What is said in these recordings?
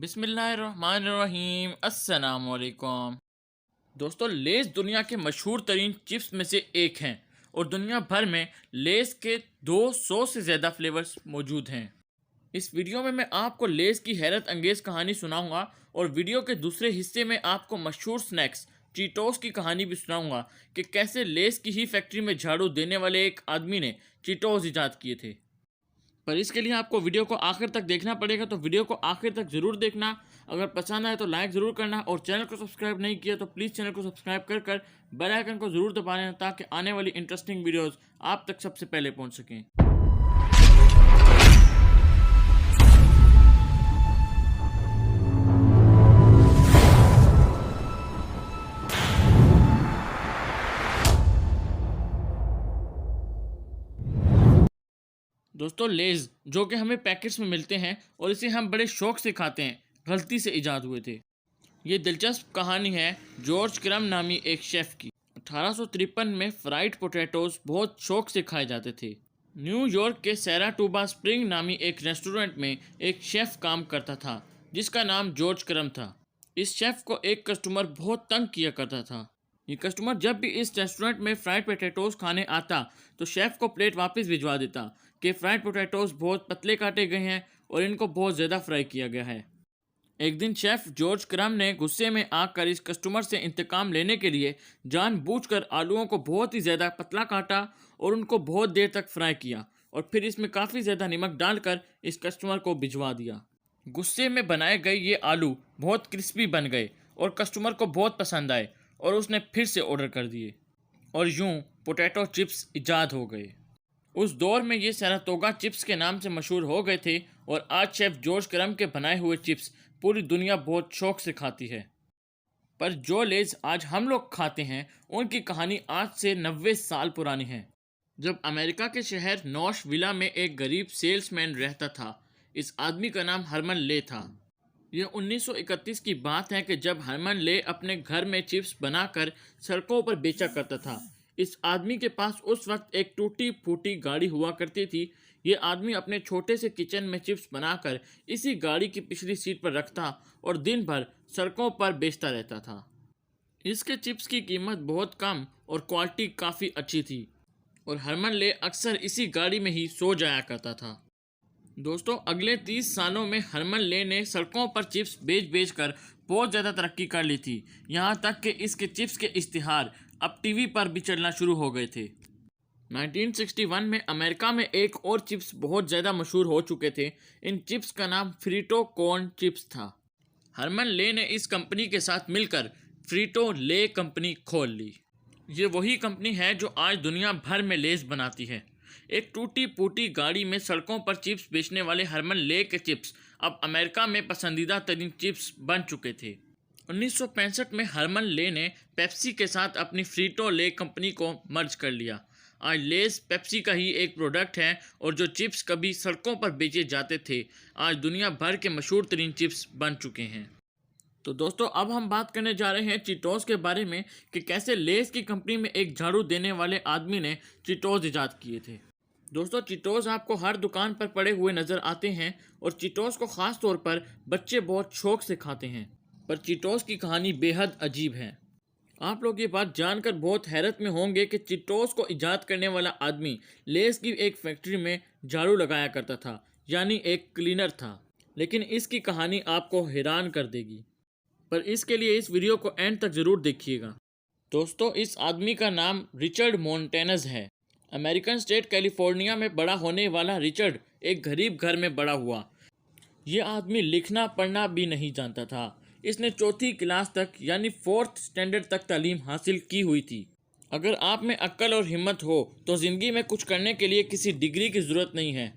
बिस्मिल्लाहिर्रहमानिर्रहीम अस्सलाम वालेकुम। दोस्तों, लेस दुनिया के मशहूर तरीन चिप्स में से एक हैं और दुनिया भर में लेस के 200 से ज़्यादा फ्लेवर्स मौजूद हैं। इस वीडियो में मैं आपको लेस की हैरत अंगेज़ कहानी सुनाऊंगा और वीडियो के दूसरे हिस्से में आपको मशहूर स्नैक्स चीटोस की कहानी भी सुनाऊंगा कि कैसे लेस की ही फैक्ट्री में झाड़ू देने वाले एक आदमी ने चीटोस ईजाद किए थे। पर इसके लिए आपको वीडियो को आखिर तक देखना पड़ेगा, तो वीडियो को आखिर तक ज़रूर देखना। अगर पसंद आए तो लाइक ज़रूर करना और चैनल को सब्सक्राइब नहीं किया तो प्लीज़ चैनल को सब्सक्राइब कर बेल आइकन को ज़रूर दबा लेना ताकि आने वाली इंटरेस्टिंग वीडियोस आप तक सबसे पहले पहुंच सकें। दोस्तों, लेज़ जो कि हमें पैकेट्स में मिलते हैं और इसे हम बड़े शौक से खाते हैं, गलती से ईजाद हुए थे। ये दिलचस्प कहानी है जॉर्ज क्रम नामी एक शेफ़ की। 1853 में फ्राइड पोटैटोज बहुत शौक से खाए जाते थे। न्यूयॉर्क के सैराटोगा स्प्रिंग नामी एक रेस्टोरेंट में एक शेफ़ काम करता था जिसका नाम जॉर्ज क्रम था। इस शेफ़ को एक कस्टमर बहुत तंग किया करता था। ये कस्टमर जब भी इस रेस्टोरेंट में फ्राइड पोटैटोज खाने आता तो शेफ़ को प्लेट वापस भिजवा देता कि फ्राइड पोटैटोज बहुत पतले काटे गए हैं और इनको बहुत ज़्यादा फ्राई किया गया है। एक दिन शेफ़ जॉर्ज क्रम ने गुस्से में आकर इस कस्टमर से इंतकाम लेने के लिए जानबूझकर आलूओं को बहुत ही ज़्यादा पतला काटा और उनको बहुत देर तक फ्राई किया और फिर इसमें काफ़ी ज़्यादा नमक डालकर इस कस्टमर को भिजवा दिया। गुस्से में बनाए गए ये आलू बहुत क्रिस्पी बन गए और कस्टमर को बहुत पसंद आए और उसने फिर से ऑर्डर कर दिए और यूं पोटैटो चिप्स इजाद हो गए। उस दौर में ये सैराटोगा चिप्स के नाम से मशहूर हो गए थे और आज शेफ़ जॉर्ज क्रम के बनाए हुए चिप्स पूरी दुनिया बहुत शौक से खाती है। पर जो लेज आज हम लोग खाते हैं उनकी कहानी आज से 90 साल पुरानी है। जब अमेरिका के शहर नॉशविला में एक गरीब सेल्समैन रहता था। इस आदमी का नाम हरमन ले था। यह 1931 की बात है कि जब हरमन ले अपने घर में चिप्स बनाकर सड़कों पर बेचा करता था। इस आदमी के पास उस वक्त एक टूटी फूटी गाड़ी हुआ करती थी। ये आदमी अपने छोटे से किचन में चिप्स बनाकर इसी गाड़ी की पिछली सीट पर रखता और दिन भर सड़कों पर बेचता रहता था। इसके चिप्स की कीमत बहुत कम और क्वालिटी काफ़ी अच्छी थी और हरमन ले अक्सर इसी गाड़ी में ही सो जाया करता था। दोस्तों, अगले 30 सालों में हरमन ले ने सड़कों पर चिप्स बेच कर बहुत ज़्यादा तरक्की कर ली थी। यहाँ तक कि इसके चिप्स के इश्तिहार अब टीवी पर भी चलना शुरू हो गए थे। 1961 में अमेरिका में एक और चिप्स बहुत ज़्यादा मशहूर हो चुके थे। इन चिप्स का नाम फ्रीटो कॉर्न चिप्स था। हरमन ले ने इस कंपनी के साथ मिलकर फ्रीटो ले कंपनी खोल ली। ये वही कंपनी है जो आज दुनिया भर में लेस बनाती है। एक टूटी फूटी गाड़ी में सड़कों पर चिप्स बेचने वाले हरमन ले के चिप्स अब अमेरिका में पसंदीदा तरीन चिप्स बन चुके थे। 1965 में हरमन ले ने पेप्सी के साथ अपनी फ्रीटो ले कंपनी को मर्ज कर लिया। आज लेस पेप्सी का ही एक प्रोडक्ट है और जो चिप्स कभी सड़कों पर बेचे जाते थे आज दुनिया भर के मशहूर तरीन चिप्स बन चुके हैं। तो दोस्तों, अब हम बात करने जा रहे हैं चीटोस के बारे में कि कैसे लेस की कंपनी में एक झाड़ू देने वाले आदमी ने चीटोस ईजाद किए थे। दोस्तों, चीटोस आपको हर दुकान पर पड़े हुए नज़र आते हैं और चीटोस को ख़ास तौर पर बच्चे बहुत शौक से खाते हैं। पर चीटोस की कहानी बेहद अजीब है। आप लोग ये बात जानकर बहुत हैरत में होंगे कि चीटोस को ईजाद करने वाला आदमी लेस की एक फैक्ट्री में झाड़ू लगाया करता था, यानी एक क्लीनर था। लेकिन इसकी कहानी आपको हैरान कर देगी, पर इसके लिए इस वीडियो को एंड तक ज़रूर देखिएगा। दोस्तों, इस आदमी का नाम रिचर्ड मोंटेनज है। अमेरिकन स्टेट कैलिफोर्निया में बड़ा होने वाला रिचर्ड एक गरीब घर में बड़ा हुआ। ये आदमी लिखना पढ़ना भी नहीं जानता था। इसने चौथी क्लास तक यानी 4th स्टैंडर्ड तक तालीम हासिल की हुई थी। अगर आप में अक्ल और हिम्मत हो तो ज़िंदगी में कुछ करने के लिए किसी डिग्री की ज़रूरत नहीं है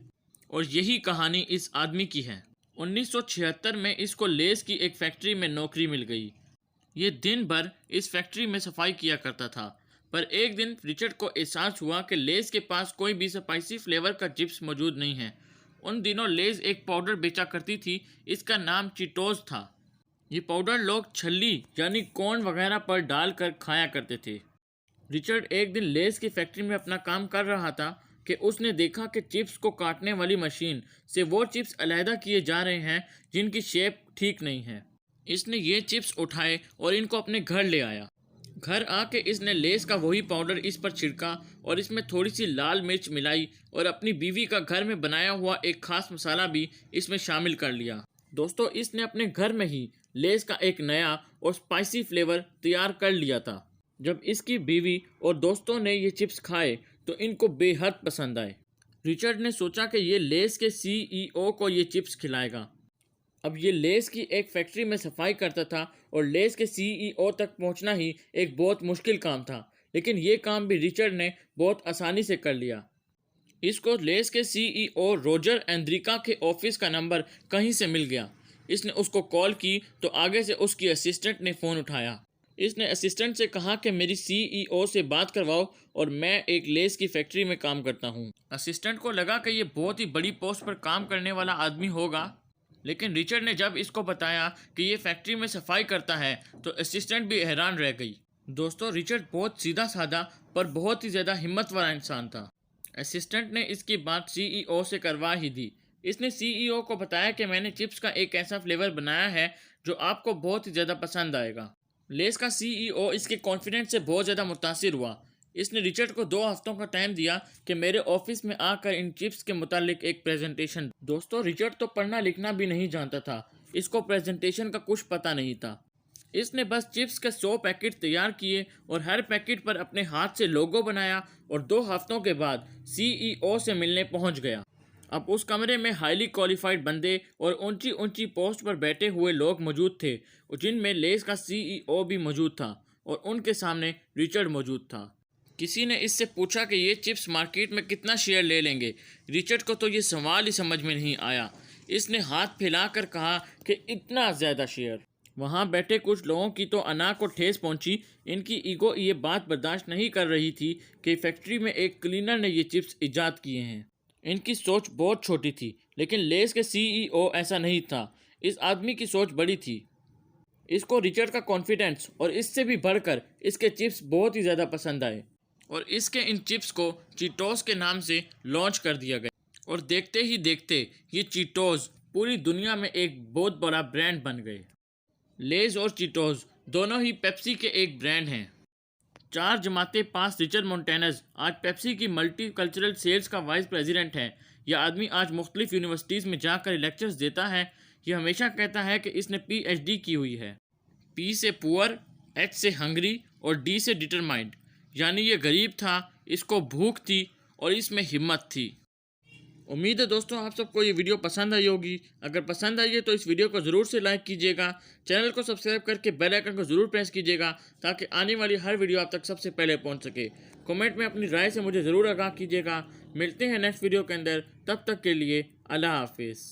और यही कहानी इस आदमी की है। 1976 में इसको लेस की एक फैक्ट्री में नौकरी मिल गई। ये दिन भर इस फैक्ट्री में सफाई किया करता था। पर एक दिन रिचर्ड को एहसास हुआ कि लेस के पास कोई भी स्पाइसी फ्लेवर का चिप्स मौजूद नहीं है। उन दिनों लेस एक पाउडर बेचा करती थी, इसका नाम चीटोस था। ये पाउडर लोग छल्ली यानी कॉर्न वगैरह पर डालकर खाया करते थे। रिचर्ड एक दिन लेस की फैक्ट्री में अपना काम कर रहा था कि उसने देखा कि चिप्स को काटने वाली मशीन से वो चिप्स अलहदा किए जा रहे हैं जिनकी शेप ठीक नहीं है। इसने ये चिप्स उठाए और इनको अपने घर ले आया। घर आके इसने लेस का वही पाउडर इस पर छिड़का और इसमें थोड़ी सी लाल मिर्च मिलाई और अपनी बीवी का घर में बनाया हुआ एक खास मसाला भी इसमें शामिल कर लिया। दोस्तों, इसने अपने घर में ही लेस का एक नया और स्पाइसी फ्लेवर तैयार कर लिया था। जब इसकी बीवी और दोस्तों ने ये चिप्स खाए तो इनको बेहद पसंद आए। रिचर्ड ने सोचा कि ये लेस के सीईओ को ये चिप्स खिलाएगा। अब ये लेस की एक फैक्ट्री में सफाई करता था और लेस के सीईओ तक पहुंचना ही एक बहुत मुश्किल काम था, लेकिन ये काम भी रिचर्ड ने बहुत आसानी से कर लिया। इसको लेस के सीईओ रोजर एंड्रिका के ऑफिस का नंबर कहीं से मिल गया। इसने उसको कॉल की तो आगे से उसकी असिस्टेंट ने फ़ोन उठाया। इसने असिस्टेंट से कहा कि मेरी सीईओ से बात करवाओ और मैं एक लेस की फैक्ट्री में काम करता हूँ। असिस्टेंट को लगा कि ये बहुत ही बड़ी पोस्ट पर काम करने वाला आदमी होगा, लेकिन रिचर्ड ने जब इसको बताया कि ये फैक्ट्री में सफाई करता है तो असिस्टेंट भी हैरान रह गई। दोस्तों, रिचर्ड बहुत सीधा साधा पर बहुत ही ज़्यादा हिम्मत वाला इंसान था। असिस्टेंट ने इसकी बात सीईओ से करवा ही दी। इसने सीईओ को बताया कि मैंने चिप्स का एक ऐसा फ्लेवर बनाया है जो आपको बहुत ही ज़्यादा पसंद आएगा। लेस का सीईओ इसके कॉन्फिडेंस से बहुत ज़्यादा मुतासिर हुआ। इसने रिचर्ड को 2 हफ्तों का टाइम दिया कि मेरे ऑफिस में आकर इन चिप्स के मुतालिक एक प्रेजेंटेशन। दोस्तों, रिचर्ड तो पढ़ना लिखना भी नहीं जानता था, इसको प्रेजेंटेशन का कुछ पता नहीं था। इसने बस चिप्स के 100 पैकेट तैयार किए और हर पैकेट पर अपने हाथ से लोगो बनाया और 2 हफ्तों के बाद सीईओ से मिलने पहुंच गया। अब उस कमरे में हाईली क्वालिफाइड बंदे और ऊंची ऊंची पोस्ट पर बैठे हुए लोग मौजूद थे, जिनमें लेस का सीईओ भी मौजूद था और उनके सामने रिचर्ड मौजूद था। किसी ने इससे पूछा कि ये चिप्स मार्केट में कितना शेयर ले लेंगे। रिचर्ड को तो ये सवाल ही समझ में नहीं आया। इसने हाथ फैलाकर कहा कि इतना ज़्यादा शेयर। वहाँ बैठे कुछ लोगों की तो अना को ठेस पहुँची। इनकी ईगो ये बात बर्दाश्त नहीं कर रही थी कि फैक्ट्री में एक क्लीनर ने ये चिप्स ईजाद किए हैं। इनकी सोच बहुत छोटी थी, लेकिन लेस के सीईओ ऐसा नहीं था। इस आदमी की सोच बड़ी थी। इसको रिचर्ड का कॉन्फिडेंस और इससे भी बढ़कर इसके चिप्स बहुत ही ज़्यादा पसंद आए और इसके इन चिप्स को चीटोस के नाम से लॉन्च कर दिया गया। और देखते ही देखते ये चीटोस पूरी दुनिया में एक बहुत बड़ा ब्रांड बन गए। लेज और चीटोस दोनों ही पेप्सी के एक ब्रांड हैं। 4 जमाते पास रिचर्ड मोंटेनस आज पेप्सी की मल्टी कल्चरल सेल्स का वाइस प्रेसिडेंट है। यह आदमी आज मुख्तलिफ यूनिवर्सिटीज़ में जाकर लेक्चर्स देता है। यह हमेशा कहता है कि इसने PhD की हुई है। P से पुअर, H से हंग्री और D से डिटरमाइंड, यानी ये गरीब था, इसको भूख थी और इसमें हिम्मत थी। उम्मीद है दोस्तों आप सबको ये वीडियो पसंद आई होगी। अगर पसंद आई है तो इस वीडियो को ज़रूर से लाइक कीजिएगा, चैनल को सब्सक्राइब करके बेल आइकन को ज़रूर प्रेस कीजिएगा ताकि आने वाली हर वीडियो आप तक सबसे पहले पहुंच सके। कमेंट में अपनी राय से मुझे ज़रूर आगाह कीजिएगा। मिलते हैं नेक्स्ट वीडियो के अंदर, तब तक के लिए अल्लाह हाफिज़।